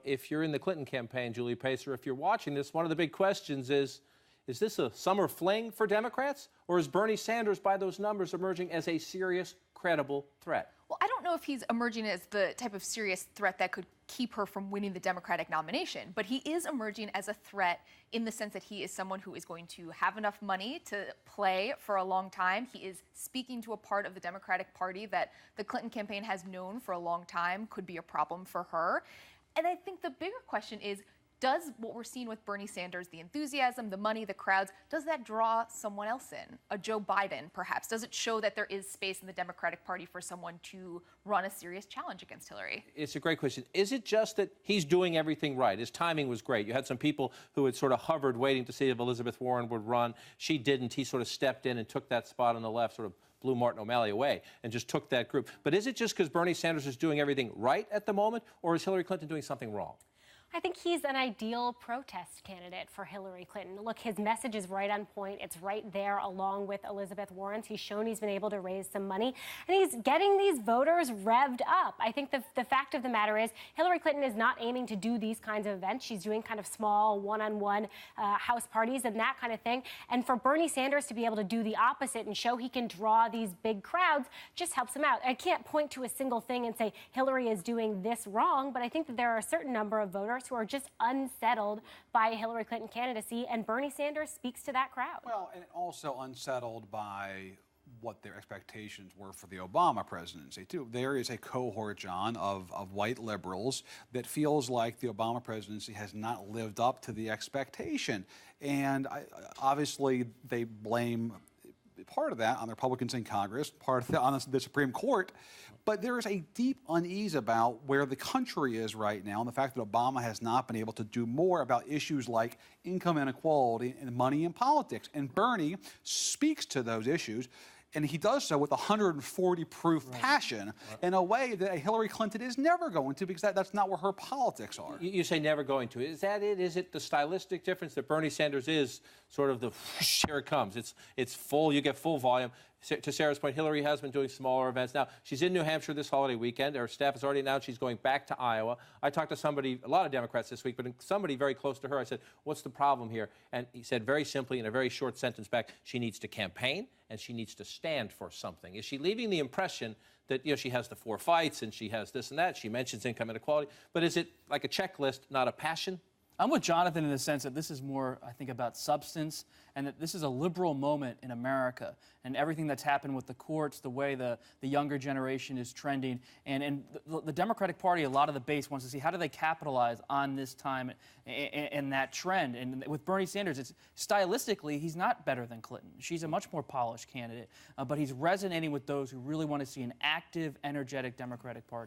if you're in the Clinton campaign, Julie Pacer, if you're watching this, one of the big questions is this a summer fling for Democrats? Or is Bernie Sanders, by those numbers, emerging as a serious, credible threat? Well, I don't know if he's emerging as the type of serious threat that could keep her from winning the Democratic nomination, but he is emerging as a threat in the sense that he is someone who is going to have enough money to play for a long time. He is speaking to a part of the Democratic Party that the Clinton campaign has known for a long time could be a problem for her. And I think the bigger question is, does what we're seeing with Bernie Sanders, the enthusiasm, the money, the crowds, does that draw someone else in? A Joe Biden, perhaps? Does it show that there is space in the Democratic Party for someone to run a serious challenge against Hillary? It's a great question. Is it just that he's doing everything right? His timing was great. You had some people who had sort of hovered waiting to see if Elizabeth Warren would run. She didn't. He sort of stepped in and took that spot on the left, sort of blew Martin O'Malley away and just took that group. But is it just because Bernie Sanders is doing everything right at the moment, or is Hillary Clinton doing something wrong? I think he's an ideal protest candidate for Hillary Clinton. Look, his message is right on point. It's right there along with Elizabeth Warren's. He's shown he's been able to raise some money, and he's getting these voters revved up. I think the fact of the matter is Hillary Clinton is not aiming to do these kinds of events. She's doing kind of small one-on-one house parties and that kind of thing. And for Bernie Sanders to be able to do the opposite and show he can draw these big crowds just helps him out. I can't point to a single thing and say Hillary is doing this wrong, but I think that there are a certain number of voters who are just unsettled by a Hillary Clinton candidacy, and Bernie Sanders speaks to that crowd. Well, and also unsettled by what their expectations were for the Obama presidency, too. There is a cohort, John, of white liberals that feels like the Obama presidency has not lived up to the expectation. And obviously, they blame part of that on the Republicans in Congress, part of that on the Supreme Court. But there is a deep unease about where the country is right now and the fact that Obama has not been able to do more about issues like income inequality and money in politics. And Bernie speaks to those issues, and he does so with 140 proof passion in a way that a Hillary Clinton is never going to, because that's not where her politics are. You say never going to. Is that it? Is it the stylistic difference that Bernie Sanders is sort of the here it comes? It's full. You get full volume. To Sarah's point, Hillary has been doing smaller events. Now, she's in New Hampshire this holiday weekend. Her staff has already announced she's going back to Iowa. I talked to somebody, a lot of Democrats this week, but somebody very close to her. I said, what's the problem here? And he said very simply, in a very short sentence back, she needs to campaign and she needs to stand for something. Is she leaving the impression that, she has the 4 fights and she has this and that? She mentions income inequality. But is it like a checklist, not a passion? I'm with Jonathan in the sense that this is more, I think, about substance, and that this is a liberal moment in America, and everything that's happened with the courts, the way the younger generation is trending, and the Democratic Party, a lot of the base wants to see how do they capitalize on this time and that trend. And with Bernie Sanders, it's stylistically, he's not better than Clinton. She's a much more polished candidate, but he's resonating with those who really want to see an active, energetic Democratic Party.